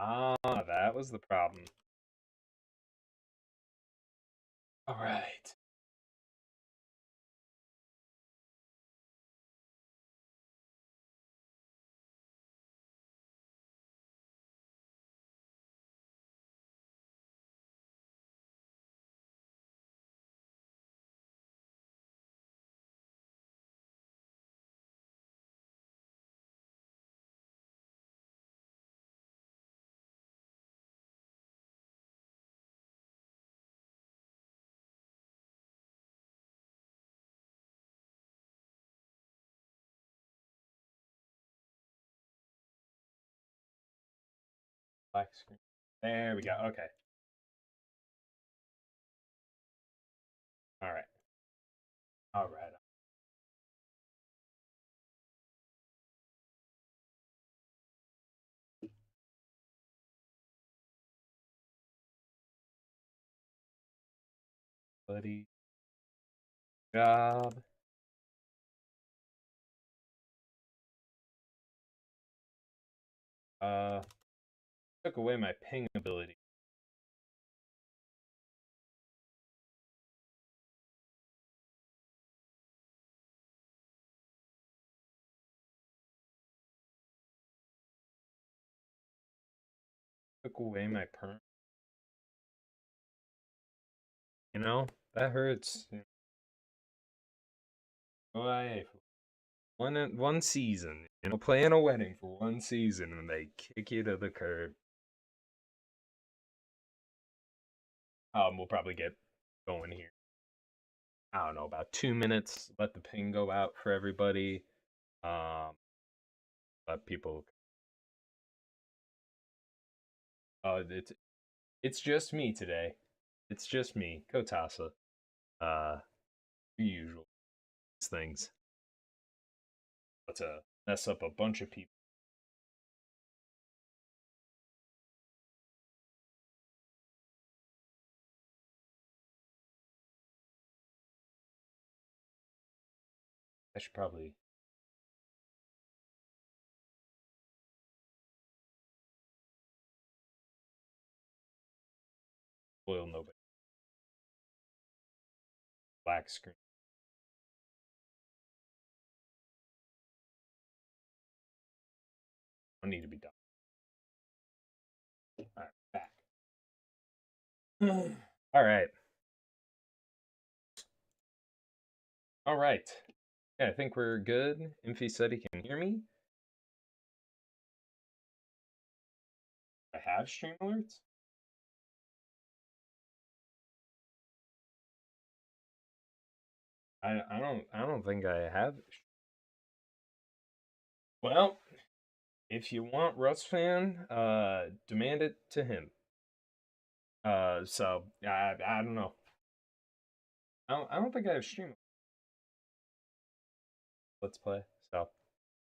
Ah, that was the problem. All right. Black screen. There we go. Okay. All right. All right. Buddy. Job. Uh, took away my ping ability. Took away my perm. You know, that hurts. Why? One season. Playing a wedding for one season and they kick you to the curb. We'll probably get going here. I don't know, about 2 minutes. Let the ping go out for everybody. Um, let people. Oh, it's just me today. It's just me, Kotasa. Uh, usual things. But to mess up a bunch of people. I should probably. Spoil nobody. Black screen. I need to be done. All right, back. All right. All right. Yeah, I think we're good. Infi said he can hear me. I have stream alerts. I don't think I have. Well, if you want Russ fan, demand it to him. So I don't know. I don't think I have stream. Let's play. So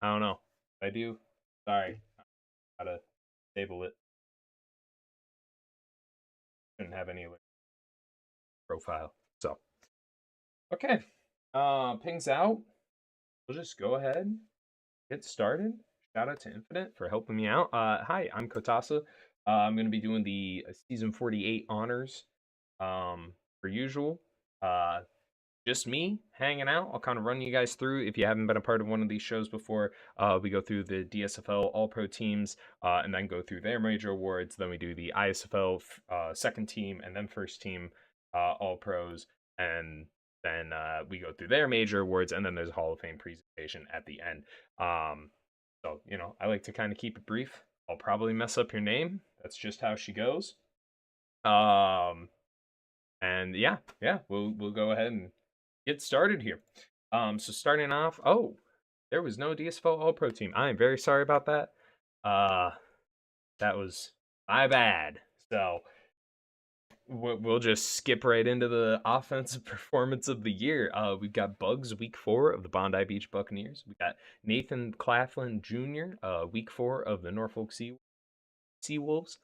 I don't know. If I do. Sorry. Gotta disable it. Shouldn't have any profile. So okay. Pings out. We'll just go ahead. Get started. Shout out to Infinite for helping me out. Hi, I'm Kotasa. I'm going to be doing the season 48 honors, per usual. Just me hanging out. I'll kind of run you guys through. If you haven't been a part of one of these shows before, we go through the DSFL All Pro teams, and then go through their major awards. Then we do the ISFL second team and then first team All Pros, and then we go through their major awards, and then there's a Hall of Fame presentation at the end. So I like to kind of keep it brief. I'll probably mess up your name. That's just how she goes. Um, and yeah, we'll go ahead and get started here. So starting off, there was no DSFL All Pro team. I am very sorry about that. Uh, that was my bad. So we'll just skip right into the offensive performance of the year. We've got Bugs week 4 of the Bondi Beach Buccaneers. We got Nathan Claflin Jr. Week 4 of the Norfolk Seawolves.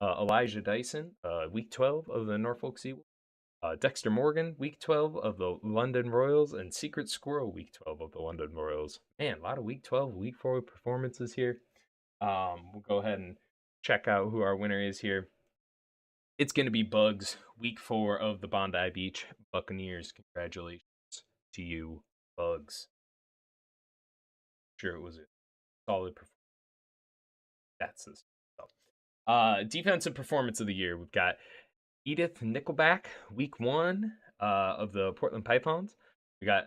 Elijah Dyson week 12 of the Norfolk Seawolves. Dexter Morgan, week 12 of the London Royals, and Secret Squirrel, week 12 of the London Royals. Man, a lot of week 12, week 4 performances here. We'll go ahead and check out who our winner is here. It's going to be Bugs, week 4 of the Bondi Beach Buccaneers. Congratulations to you, Bugs. Sure, it was a solid performance. That's this. Defensive performance of the year. We've got Edith Nickelback, week 1 of the Portland Pythons. We got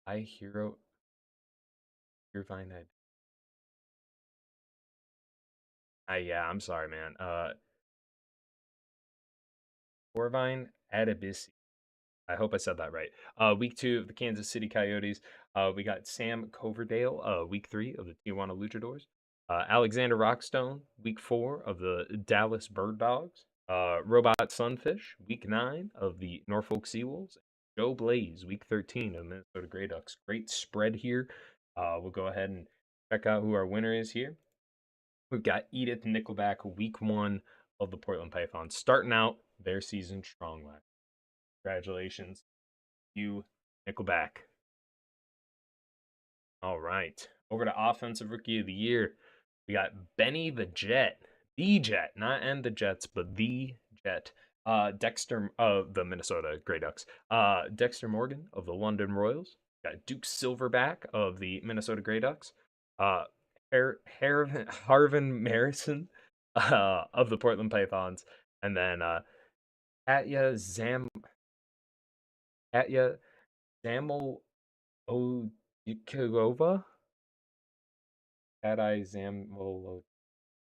I Hero Irvine. Yeah, I'm sorry, man. Irvine Adebisi. I hope I said that right. Week 2 of the Kansas City Coyotes. We got Sam Coverdale, week 3 of the Tijuana Luchadors. Alexander Rockstone, week 4 of the Dallas Bird Dogs. Robot Sunfish, week 9 of the Norfolk Seawolves. Joe Blaze, week 13 of Minnesota Grey Ducks. Great spread here. We'll go ahead and check out who our winner is here. We've got Edith Nickelback, week 1 of the Portland Pythons, starting out their season strong. Congratulations, you Nickelback. All right, over to Offensive Rookie of the Year. We got Benny the Jet, not and the Jets, but the Jet. Dexter of the Minnesota Grey Ducks. Dexter Morgan of the London Royals. Got Duke Silverback of the Minnesota Grey Ducks. Harvin Marison of the Portland Pythons, and then Katya Zamol Oyikova. Katya Zamol.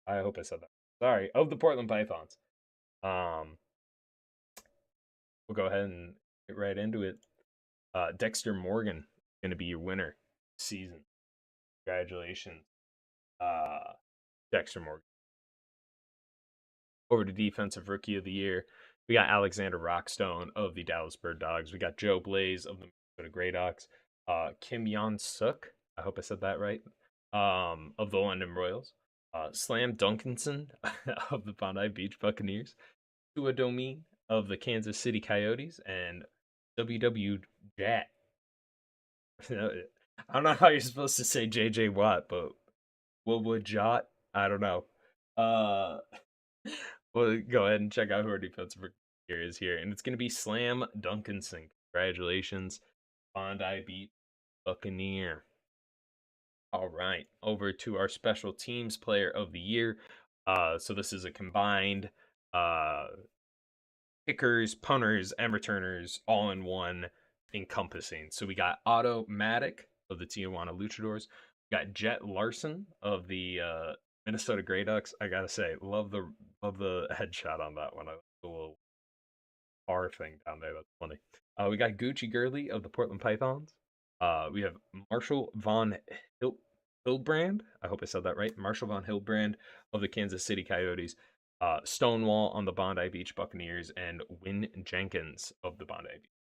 I hope I said that. Sorry, of the Portland Pythons. We'll go ahead and get right into it. Dexter Morgan going to be your winner this season. Congratulations, Dexter Morgan. Over to Defensive Rookie of the Year, we got Alexander Rockstone of the Dallas Bird Dogs. We got Joe Blaze of the Minnesota Grey Ducks. Kim Yon Suk, I hope I said that right, of the London Royals. Slam Duncanson of the Bondi Beach Buccaneers. Tua Domi of the Kansas City Coyotes. And WW Jat. I don't know how you're supposed to say JJ Watt, but what would Jot? I don't know. We'll go ahead and check out who our defensive here is here. And it's going to be Slam Duncanson. Congratulations, Bondi Beach Buccaneer. All right, over to our special teams player of the year. So this is a combined kickers, punters, and returners all in one encompassing. So we got Automatic of the Tijuana Luchadors. We got Jet Larson of the Minnesota Grey Ducks. I gotta say, love the headshot on that one. A little R thing down there. That's funny. We got Gucci Gurley of the Portland Pythons. We have Marshall Von Hildbrand. I hope I said that right. Marshall Von Hildbrand of the Kansas City Coyotes. Stonewall on the Bondi Beach Buccaneers, and Win Jenkins of the Bondi Beach.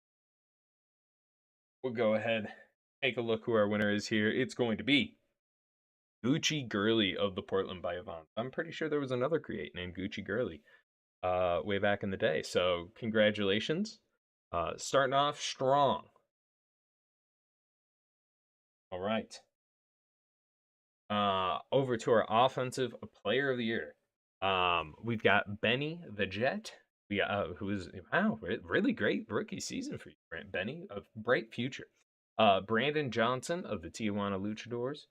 We'll go ahead, take a look who our winner is here. It's going to be Gucci Gurley of the Portland Pythons. I'm pretty sure there was another create named Gucci Gurley way back in the day. So congratulations. Starting off strong. All right. Over to our Offensive Player of the Year. We've got Benny the Jet. We got who is really great rookie season for you, Benny, a bright future. Brandon Johnson of the Tijuana Luchadors.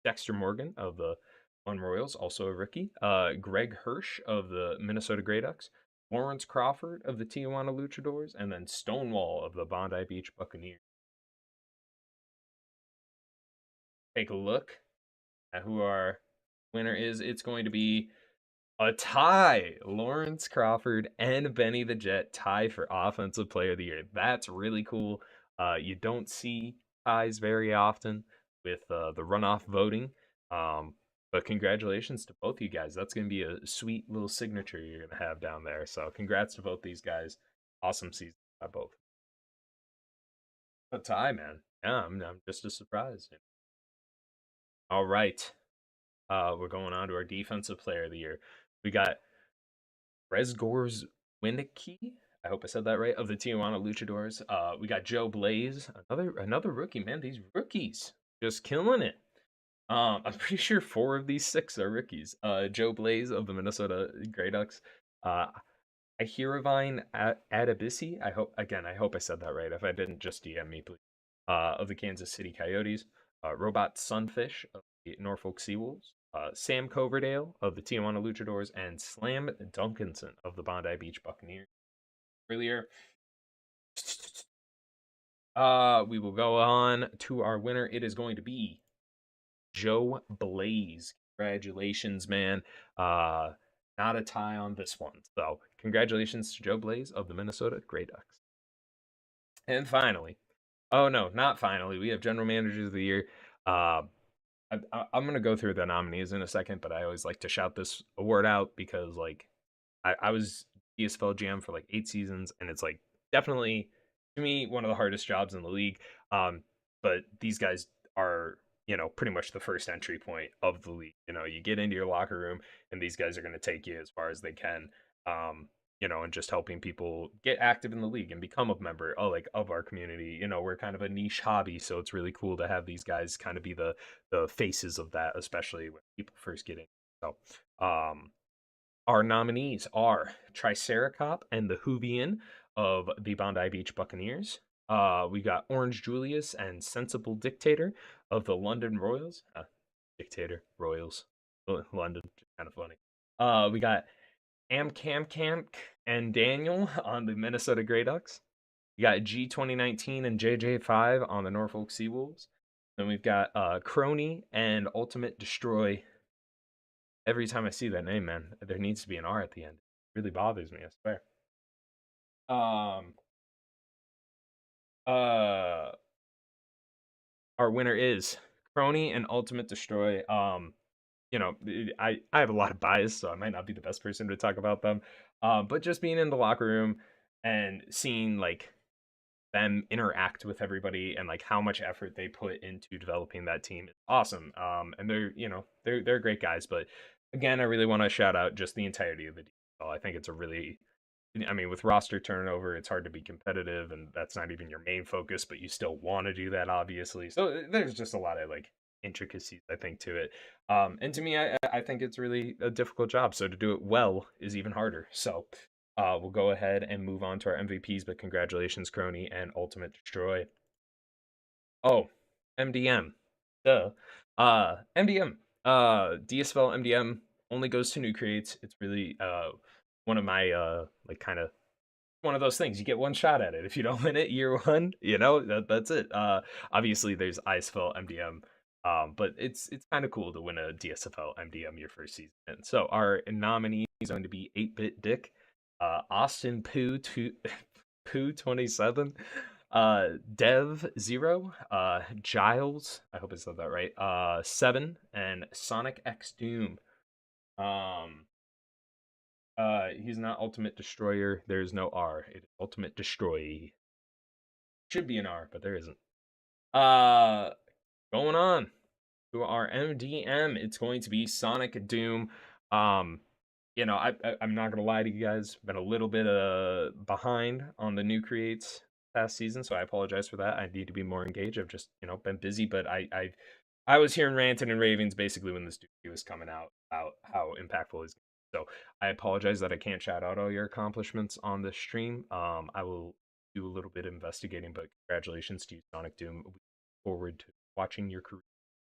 Dexter Morgan of the One Royals, also a rookie. Greg Hirsch of the Minnesota Grey Ducks. Lawrence Crawford of the Tijuana Luchadors, and then Stonewall of the Bondi Beach Buccaneers. Take a look at who our winner is. It's going to be a tie. Lawrence Crawford and Benny the Jet tie for Offensive Player of the Year. That's really cool. You don't see ties very often with the runoff voting. But congratulations to both you guys. That's going to be a sweet little signature you're going to have down there. So congrats to both these guys. Awesome season by both. A tie, man. Yeah, I'm just as surprised. All right. We're going on to our Defensive Player of the Year. We got Resgors Winnicki. I hope I said that right. Of the Tijuana Luchadors. We got Joe Blaze, another rookie, man. These rookies just killing it. I'm pretty sure 4 of these 6 are rookies. Joe Blaze of the Minnesota Grey Ducks. Uh, Ahiravine Adebisi. I hope I said that right. If I didn't, just DM me, please. Of the Kansas City Coyotes. Robot Sunfish of the Norfolk Seawolves. Sam Coverdale of the Tijuana Luchadors, and Slam Duncanson of the Bondi Beach Buccaneers. Earlier, we will go on to our winner. It is going to be Joe Blaze. Congratulations, man. Uh, Not a tie on this one. So, congratulations to Joe Blaze of the Minnesota Grey Ducks. And finally, oh no, not finally, we have General Managers of the Year. Uh, I'm gonna go through the nominees in a second, but I always like to shout this award out because like I was DSFL GM for like 8 seasons, and it's like definitely to me one of the hardest jobs in the league. Um, but these guys are pretty much the first entry point of the league. You get into your locker room, and these guys are going to take you as far as they can. Um, and just helping people get active in the league and become a member of our community. We're kind of a niche hobby, so it's really cool to have these guys kind of be the faces of that, especially when people first get in. So, our nominees are Triceracop and the Hoovian of the Bondi Beach Buccaneers. We got Orange Julius and Sensible Dictator of the London Royals. Dictator, Royals, London, kind of funny. We got Amcamcamk and Daniel on the Minnesota Grey Ducks. We got G 2019 and JJ5 on the Norfolk Seawolves. Then we've got Crony and Ultimate Destroy. Every time I see that name, man, there needs to be an R at the end. It really bothers me, I swear. Um, uh, our winner is Crony and Ultimate Destroy. I have a lot of bias, so I might not be the best person to talk about them. But just being in the locker room and seeing like them interact with everybody and like how much effort they put into developing that team is awesome. And they're great guys. But again, I really want to shout out just the entirety of the DL. I think it's a really, I mean, with roster turnover, it's hard to be competitive, and that's not even your main focus, but you still want to do that, obviously. So there's just a lot of like intricacies, I think, to it. And to me, I think it's really a difficult job. So to do it well is even harder. So we'll go ahead and move on to our MVPs, but congratulations, Crony and Ultimate Destroy. Oh, MDM. Duh. MDM. DSFL MDM only goes to new creates. It's really one of my like kind of one of those things. You get one shot at it. If you don't win it year one, that's it. Obviously there's ISFL MDM. But it's kind of cool to win a DSFL MDM your first season. And so our nominee is going to be 8-Bit Dick, Austin Pooh 27, Dev 0, Giles, I hope I said that right, 7, and Sonic X Doom. Um, he's not Ultimate Destroyer. There's no R. It is Ultimate Destroy. Should be an R, but there isn't. Uh, Going on to our MDM. It's going to be Sonic Doom. Um, I'm not gonna lie to you guys. Been a little bit behind on the new creates past season, so I apologize for that. I need to be more engaged. I've just been busy, but I was hearing ranting and ravings basically when this dude was coming out about how impactful he's. So I apologize that I can't shout out all your accomplishments on this stream. I will do a little bit of investigating, but congratulations to you, Sonic Doom. We look forward to watching your career.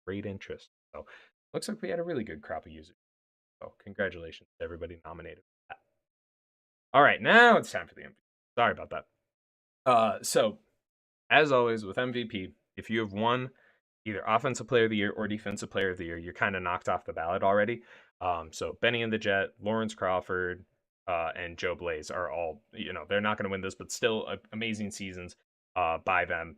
Great interest. So looks like we had a really good crop of users. So congratulations to everybody nominated for that. All right, now it's time for the MVP. Sorry about that. So as always with MVP, if you have won either Offensive Player of the Year or Defensive Player of the Year, you're kind of knocked off the ballot already. So Benny and the Jet, Lawrence Crawford, and Joe Blaze are all, they're not going to win this, but still amazing seasons by them.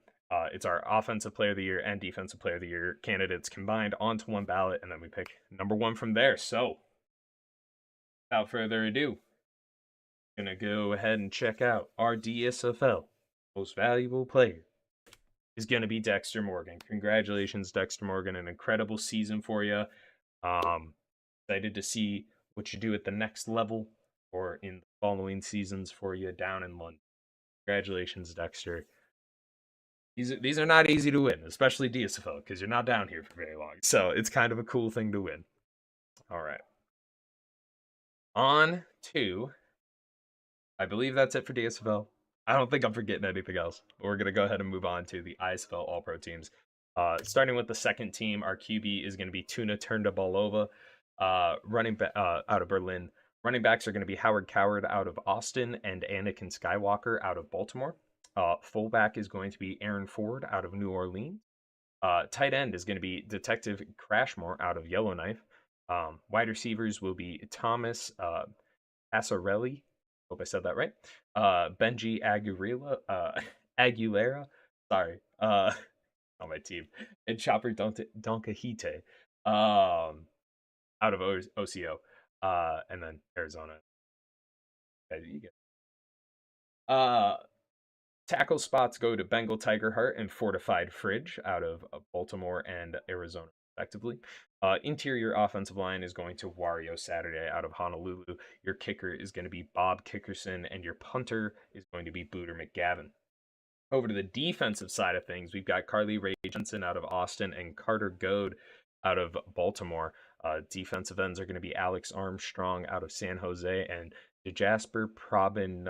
It's our Offensive Player of the Year and Defensive Player of the Year candidates combined onto one ballot, and then we pick number one from there. So without further ado, I'm going to go ahead and check out our DSFL Most Valuable Player is going to be Dexter Morgan. Congratulations, Dexter Morgan. An incredible season for you. Excited to see what you do at the next level or in the following seasons for you down in London. Congratulations, Dexter. These are not easy to win, especially DSFL, because you're not down here for very long. So it's kind of a cool thing to win. All right. On to, I believe that's it for DSFL. I don't think I'm forgetting anything else. We're going to go ahead and move on to the ISFL All Pro teams. Starting with the second team, our QB is going to be Tuna Turndabalova, out of Berlin. Running backs are going to be Howard Coward out of Austin and Anakin Skywalker out of Baltimore. Fullback is going to be Aaron Ford out of New Orleans. Tight end is going to be Detective Crashmore out of Yellowknife. Wide receivers will be Thomas Passarelli. Hope I said that right. Benji Aguilera. Sorry. On my team. And Chopper Donkahite. Out of OCO. And then Arizona. Okay, you get. Tackle spots go to Bengal Tiger Heart and Fortified Fridge out of Baltimore and Arizona, respectively. Interior offensive line is going to Wario Saturday out of Honolulu. Your kicker is going to be Bob Kickerson, and your punter is going to be Booter McGavin. Over to the defensive side of things, we've got Carly Ray Jensen out of Austin and Carter Goad out of Baltimore. Defensive ends are going to be Alex Armstrong out of San Jose and Jasper Probin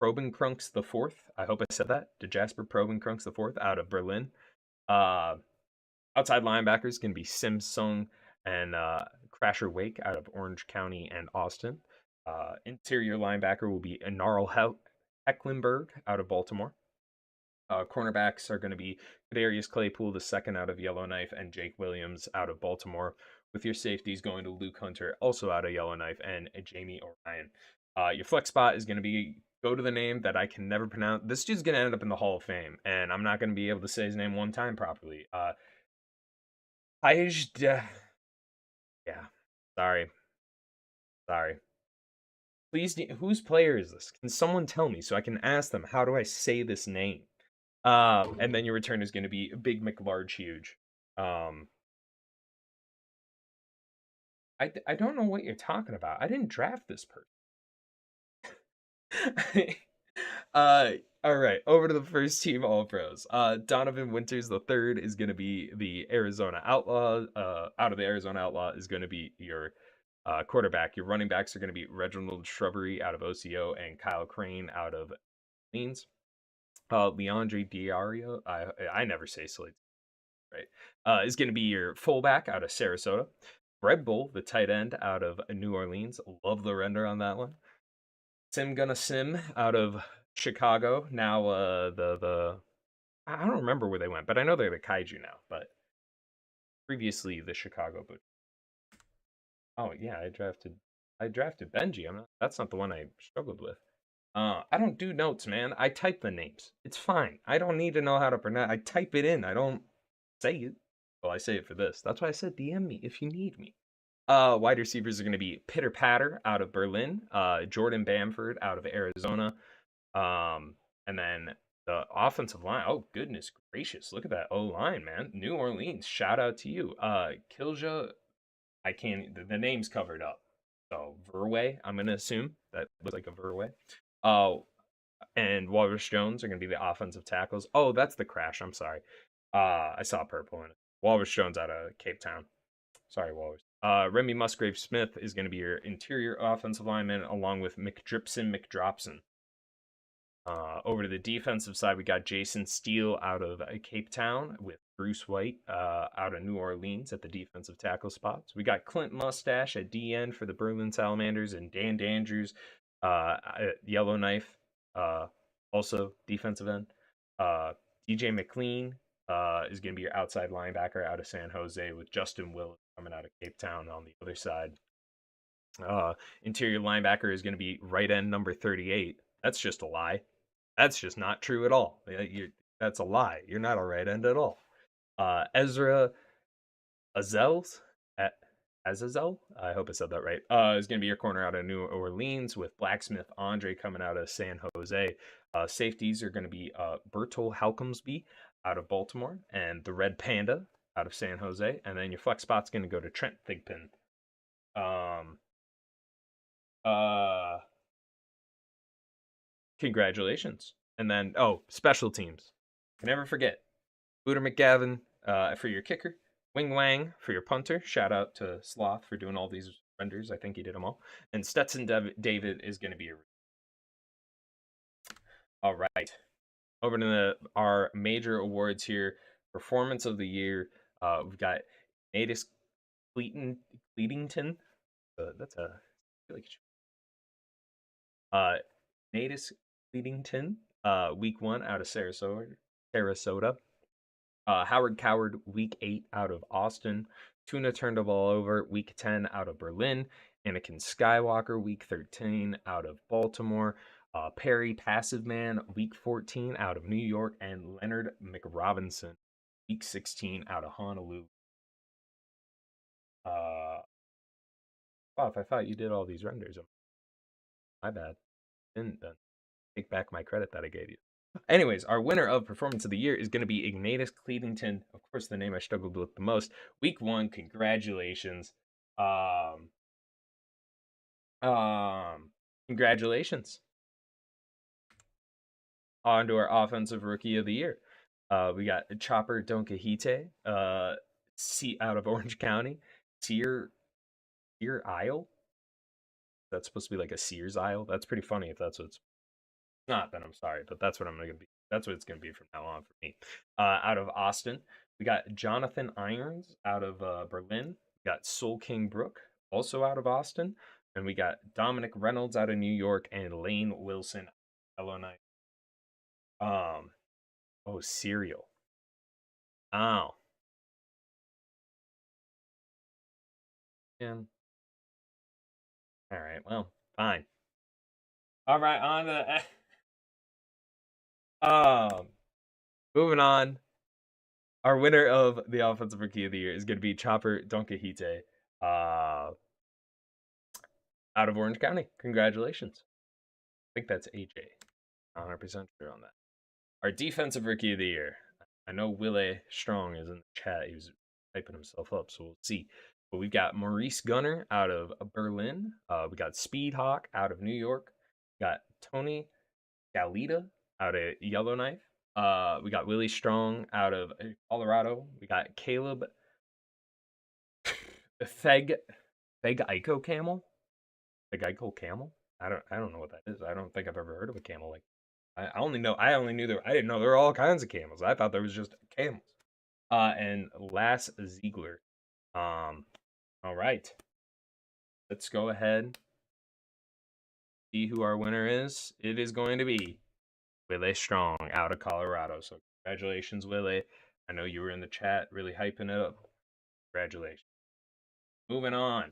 Probenkrunks the fourth. I hope I said that. Jasper Probenkrunks the fourth out of Berlin. Outside linebackers can be Simsung and Crasher Wake out of Orange County and Austin. Interior linebacker will be Narl Hecklenberg out of Baltimore. Cornerbacks are going to be Kadarius Claypool the second out of Yellowknife and Jake Williams out of Baltimore. With your safeties going to Luke Hunter, also out of Yellowknife, and Jamie Orion. Your flex spot is going to be go to the name that I can never pronounce. This dude's going to end up in the Hall of Fame, and I'm not going to be able to say his name one time properly. Yeah, sorry. Please, whose player is this? Can someone tell me so I can ask them, how do I say this name? And then your return is going to be Big McLarge Huge. I don't know what you're talking about. I didn't draft this person. All right, over to the first team All Pros. Donovan Winters the third is going to be the Arizona Outlaw. Out of the Arizona Outlaw is going to be your quarterback. Your running backs are going to be Reginald Shrubbery out of OCO and Kyle Crane out of Leans. Leandre Diario, I never say Slade, right? Is going to be your fullback out of Sarasota. Red Bull, the tight end out of New Orleans. Love the render on that one. Sim Gonna Sim out of Chicago. Now the I don't remember where they went, but I know they're the Kaiju now. But previously the Chicago Boot. Oh yeah, I drafted Benji. That's not the one I struggled with. I don't do notes, man. I type the names. It's fine. I don't need to know how to pronounce. I type it in. I don't say it. Well, I say it for this. That's why I said DM me if you need me. Wide receivers are going to be Pitter Patter out of Berlin, Jordan Bamford out of Arizona, and then the offensive line. Oh goodness gracious! Look at that O line, man. New Orleans. Shout out to you. Kilja. I can't. The name's covered up. So Verway. I'm gonna assume that looks like a Verway. And Walrus Jones are gonna be the offensive tackles. Oh, that's the crash. I'm sorry. I saw purple in it. Walrus Jones out of Cape Town. Sorry, Walrus. Remy Musgrave Smith is going to be your interior offensive lineman, along with McDropson. Over to the defensive side, we got Jason Steele out of Cape Town with Bruce White out of New Orleans at the defensive tackle spots. We got Clint Mustache at DN for the Berlin Salamanders and Dan Dandrews at Yellowknife, also defensive end. DJ McLean is going to be your outside linebacker out of San Jose with Justin Willis coming out of Cape Town on the other side. Interior linebacker is going to be right end number 38. That's just a lie. That's just not true at all. That's a lie. You're not a right end at all. Ezra Azels at Azazel, I hope I said that right, is going to be your corner out of New Orleans with Blacksmith Andre coming out of San Jose. Safeties are going to be Bertol Halcomsby out of Baltimore and the Red Panda out of San Jose. And then your flex spot's going to go to Trent Thigpen. Congratulations. And then, special teams. Can never forget. Booter McGavin for your kicker. Wing Wang for your punter. Shout out to Sloth for doing all these renders. I think he did them all. And Stetson David is going to be a. All right. Over to our major awards here. Performance of the year. We've got Natus Cleatington. That's a. I feel like Natus Cleatington. Week 1 out of Sarasota. Howard Coward, week 8 out of Austin. Tuna turned the ball over, week 10 out of Berlin. Anakin Skywalker, week 13 out of Baltimore. Perry Passive Man, week 14 out of New York. And Leonard McRobinson, week 16 out of Honolulu. If I thought you did all these renders. My bad. Didn't then. Take back my credit that I gave you. Anyways, our winner of Performance of the Year is going to be Ignatius Cleavington. Of course, the name I struggled with the most. Week 1, congratulations. Um, Congratulations. On to our Offensive Rookie of the Year. We got Chopper Donkahite, out of Orange County. Sear Isle. That's supposed to be like a Sears Isle. That's pretty funny if that's what it's not, then I'm sorry, but that's what I'm gonna be. That's what it's gonna be from now on for me. Out of Austin, we got Jonathan Irons out of Berlin. We got Soul King Brook, also out of Austin, and we got Dominic Reynolds out of New York and Lane Wilson, Illinois. Cereal. Oh, yeah. All right. Well, fine. All right. On to moving on. Our winner of the Offensive Rookie of the Year is going to be Chopper Donkahite, out of Orange County. Congratulations. I think that's AJ. 100% sure on that. Our Defensive Rookie of the Year. I know Willie Strong is in the chat. He was typing himself up, so we'll see. But we've got Maurice Gunner out of Berlin. We got Speed Hawk out of New York. We got Tony Galita out of Yellowknife. We got Willie Strong out of Colorado. We got Caleb Feg Ico Camel. Feg Camel. I don't know what that is. I don't think I've ever heard of a camel like. I only knew there. I didn't know there were all kinds of camels. I thought there was just camels. And Lass Ziegler. All right. Let's go ahead. See who our winner is. It is going to be Willie Strong out of Colorado. So congratulations, Willie. I know you were in the chat really hyping it up. Congratulations. Moving on.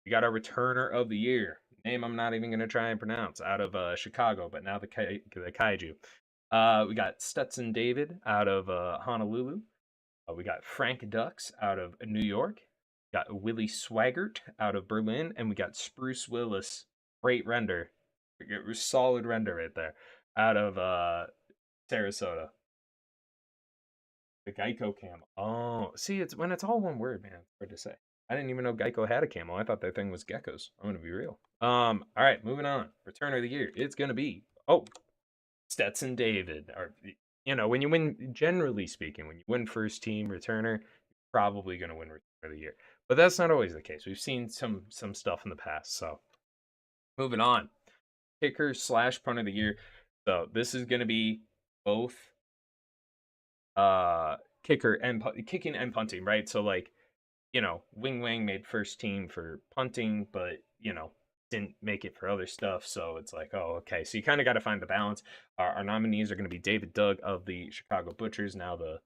We got our returner of the year. Name I'm not even going to try and pronounce. Out of Chicago, but now the Kaiju. We got Stetson David out of Honolulu. We got Frank Dux out of New York. We got Willie Swaggart out of Berlin. And we got Spruce Willis. Great render. Solid render right there. Out of Sarasota. The Geico camel. Oh, see, it's when it's all one word, man. It's hard to say. I didn't even know Geico had a camel. I thought that thing was geckos. I'm gonna be real. All right, moving on. Returner of the year. It's gonna be Stetson David. Or when you win, generally speaking, when you win first team returner, you're probably gonna win returner of the year. But that's not always the case. We've seen some stuff in the past. So moving on. Kicker / punt of the year. So this is gonna be both kicking and punting, right? So like, Wing Wang made first team for punting, but didn't make it for other stuff. So it's like, oh, okay. So you kind of got to find the balance. Our nominees are going to be David Doug of the Chicago Butchers, now the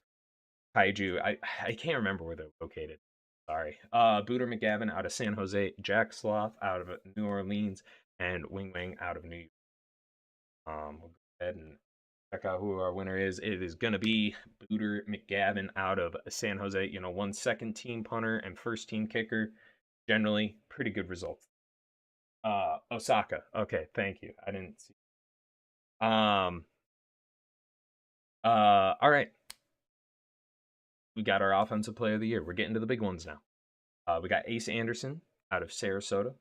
Kaiju. I can't remember where they're located. Sorry. Booter McGavin out of San Jose, Jack Sloth out of New Orleans, and Wing Wang out of New York. We'll go ahead and check out who our winner is. It is going to be Booter McGavin out of San Jose. One second team punter and first team kicker. Generally, pretty good results. Osaka. Okay, thank you. I didn't see. All right. We got our offensive player of the year. We're getting to the big ones now. We got Ace Anderson out of Sarasota.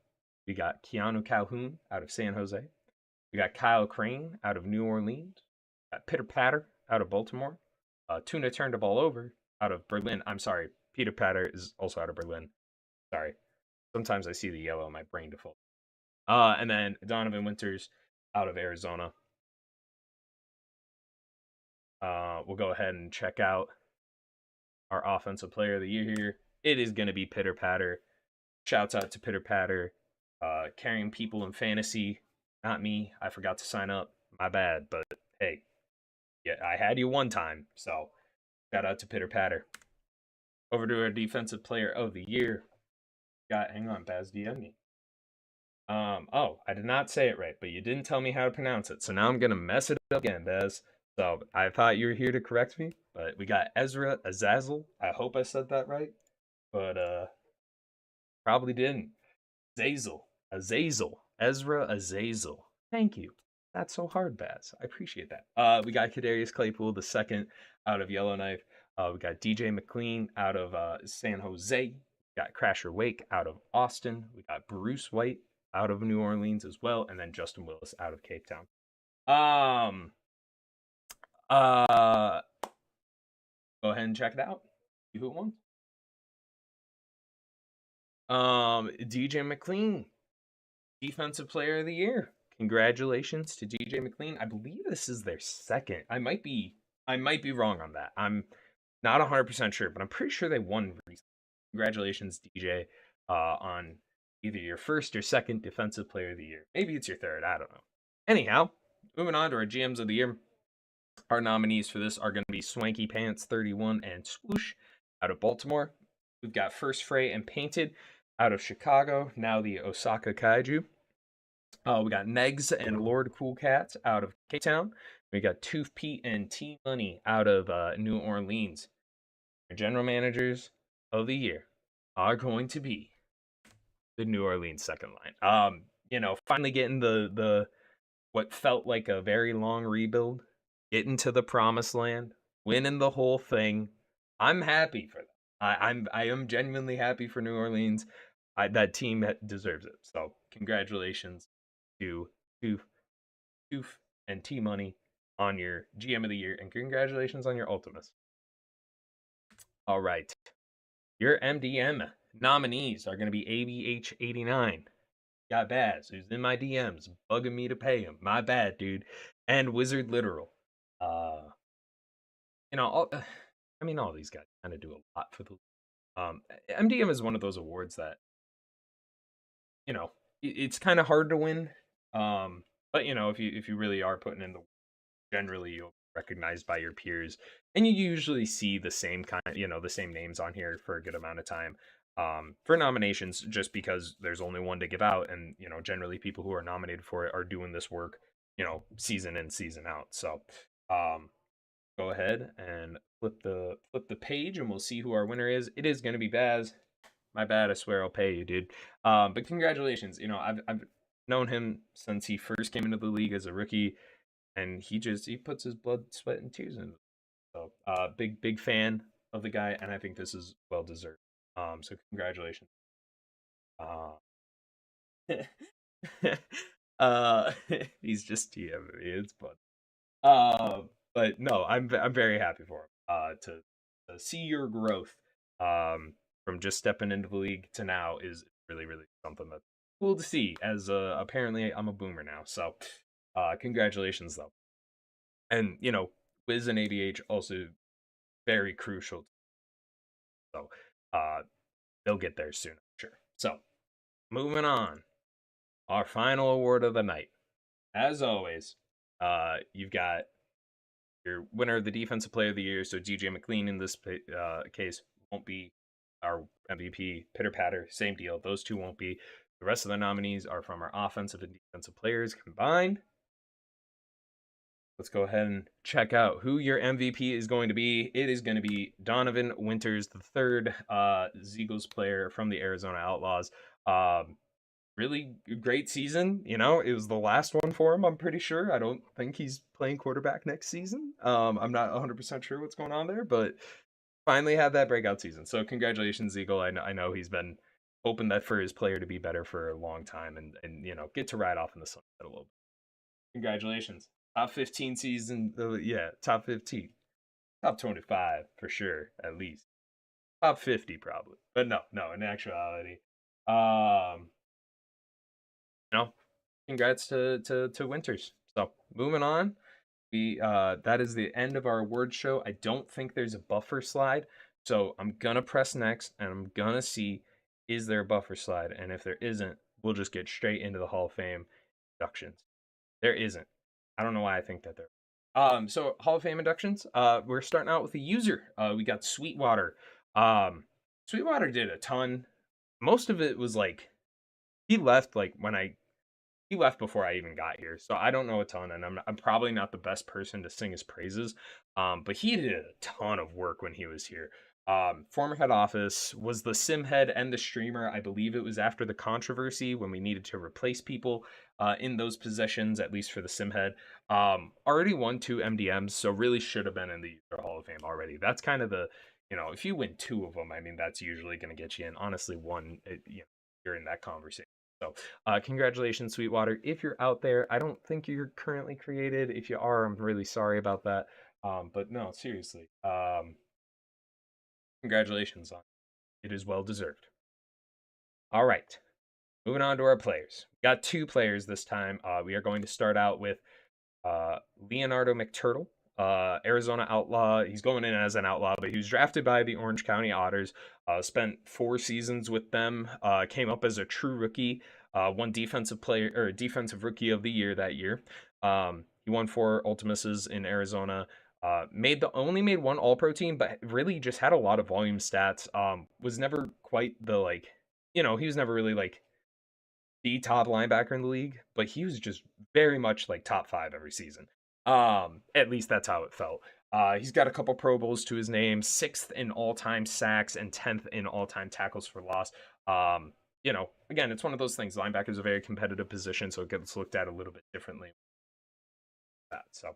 We got Keanu Calhoun out of San Jose. We got Kyle Crane out of New Orleans. Pitter Patter out of Baltimore. Tuna turned the ball over out of Berlin. I'm sorry, Peter Patter is also out of Berlin. Sorry. Sometimes I see the yellow in my brain default. And then Donovan Winters out of Arizona. We'll go ahead and check out our offensive player of the year here. It is going to be Pitter Patter. Shouts out to Pitter Patter, carrying people in fantasy. Not me. I forgot to sign up. My bad. But hey, yeah, I had you one time. So shout out to Pitter Patter. Over to our defensive player of the year. Hang on, Baz DM me. Oh, I did not say it right, but you didn't tell me how to pronounce it. So now I'm gonna mess it up again, Baz. So I thought you were here to correct me, but we got Ezra Azazel. I hope I said that right, but probably didn't. Azazel, Ezra Azazel. Thank you. That's so hard, Baz. I appreciate that. We got Kadarius Claypool the second out of Yellowknife. We got DJ McLean out of San Jose. We got Crasher Wake out of Austin. We got Bruce White out of New Orleans as well, and then Justin Willis out of Cape Town. Uh, go ahead and check it out. See who it won. DJ McLean, Defensive Player of the Year. Congratulations to DJ McLean. I believe this is their second. I might be wrong on that. I'm not 100% sure, but I'm pretty sure they won recently. Congratulations, DJ, on either your first or second Defensive Player of the Year. Maybe it's your third. I don't know. Anyhow, moving on to our GMs of the year. Our nominees for this are going to be Swanky Pants 31 and Swoosh out of Baltimore. We've got First Fray and Painted out of Chicago, now the Osaka Kaiju. We got Negs and Lord Cool Cats out of Cape Town. We got Tooth Pete and T Money out of New Orleans. Our general managers of the year are going to be the New Orleans second line. Finally getting the what felt like a very long rebuild, getting to the promised land, winning the whole thing. I'm happy for them. I am genuinely happy for New Orleans. That team deserves it. So congratulations to Toof and T Money on your GM of the year, and congratulations on your Ultimus. All right, your MDM nominees are going to be ABH89. Got Baz, who's in my DMs, bugging me to pay him. My bad, dude. And Wizard Literal. All these guys kind of do a lot for the. MDM is one of those awards that, it's kind of hard to win. But if you really are putting in the, generally you'll be recognized by your peers, and you usually see the same the same names on here for a good amount of time. For nominations, just because there's only one to give out, and generally people who are nominated for it are doing this work, season in, season out. So go ahead and flip the page, and we'll see who our winner is. It is going to be Baz. My bad. I swear I'll pay you, dude. But congratulations. I've known him since he first came into the league as a rookie, and he puts his blood, sweat, and tears in. So big fan of the guy, and I think this is well deserved. So congratulations. He's just TMing me. It's fun. But no, I'm very happy for him. To see your growth, from just stepping into the league to now is really, really something that's cool to see. As apparently I'm a boomer now, so congratulations though. And Wiz and ABH also very crucial. So they'll get there soon, I'm sure. So moving on, our final award of the night. As always, you've got your winner of the Defensive Player of the Year. So DJ McLean in this case won't be our MVP. Pitter Patter, same deal. Those two won't be. The rest of the nominees are from our offensive and defensive players combined. Let's go ahead and check out who your MVP is going to be. It is going to be Donovan Winters, the third Zeagles player from the Arizona Outlaws. Really great season. It was the last one for him, I'm pretty sure. I don't think he's playing quarterback next season. I'm not 100% sure what's going on there, but finally had that breakout season. So congratulations, Eagle. I know he's been hoping that for his player to be better for a long time, and get to ride off in the sunset a little bit. Congratulations. Top 15 season. Yeah, top 15. Top 25 for sure, at least. Top 50 probably. But no, no, in actuality. Um, congrats to Winters. So moving on. We that is the end of our award show. I don't think there's a buffer slide. So I'm gonna press next and I'm gonna see is there a buffer slide? And if there isn't, we'll just get straight into the Hall of Fame inductions. There isn't. I don't know why I think that there. So Hall of Fame inductions. We're starting out with a user. We got Sweetwater. Sweetwater did a ton. Most of it was like he left like when I he left before I even got here, so I don't know a ton, and I'm probably not the best person to sing his praises. But he did a ton of work when he was here. Former head office was the sim head and the streamer. I believe it was after the controversy when we needed to replace people in those positions, at least for the sim head. Already won 2 MDMs, so really should have been in the Hall of Fame already. That's kind of the if you win 2 of them, I mean that's usually going to get you in. Honestly, one, you're in that conversation. So, congratulations, Sweetwater. If you're out there, I don't think you're currently created. If you are, I'm really sorry about that. But no, seriously, congratulations on it. It is well deserved. All right, moving on to our players. We got 2 players this time. We are going to start out with Leonardo McTurtle, Arizona Outlaw. He's going in as an outlaw, but he was drafted by the Orange County Otters. Spent 4 seasons with them. Came up as a true rookie. Won defensive player or defensive rookie of the year that year. He won 4 Ultimuses in Arizona. Only made 1 All Pro team, but really just had a lot of volume stats. Was never quite the he was never really the top linebacker in the league, but he was just very much like top 5 every season. At least that's how it felt. He's got a couple Pro Bowls to his name, 6th in all-time sacks and 10th in all-time tackles for loss. Again, it's one of those things. Linebacker is a very competitive position, so it gets looked at a little bit differently. So,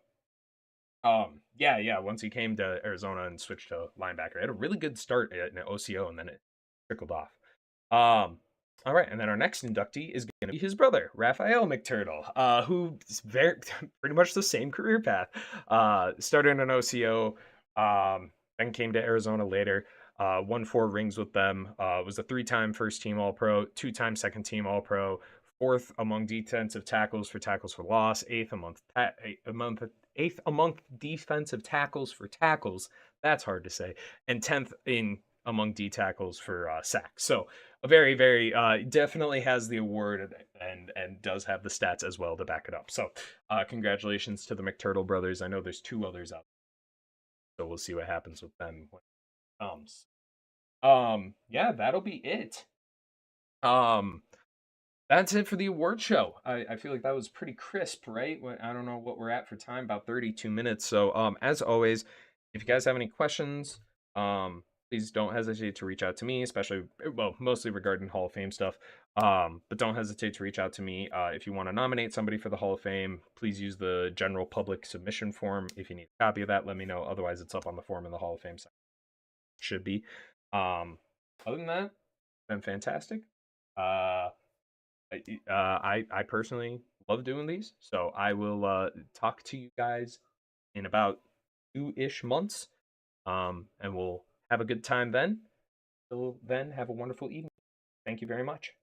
yeah. Once he came to Arizona and switched to linebacker, he had a really good start in OCO, and then it trickled off. All right, and then our next inductee is going to be his brother, Raphael McTurtle, who is very pretty much the same career path. Started in OCO, then came to Arizona later. Won 4 rings with them. Was a 3-time first team All Pro, 2-time second team All Pro, 4th among defensive tackles for loss, 8th among defensive tackles for tackles. That's hard to say, and 10th in among D tackles for sacks. So a very, very definitely has the award and does have the stats as well to back it up. So congratulations to the McTurtle brothers. I know there's 2 others out, so we'll see what happens with them when it comes. Yeah, that'll be it. That's it for the award show. I feel like that was pretty crisp, right? I don't know what we're at for time, about 32 minutes. So as always, if you guys have any questions, please don't hesitate to reach out to me, especially, well, mostly regarding Hall of Fame stuff. But don't hesitate to reach out to me. If you want to nominate somebody for the Hall of Fame, please use the general public submission form. If you need a copy of that, let me know. Otherwise, it's up on the form in the Hall of Fame section. Should be. Other than that, been fantastic. I personally love doing these, so I will talk to you guys in about 2-ish months, and we'll have a good time then. Till then, have a wonderful evening. Thank you very much.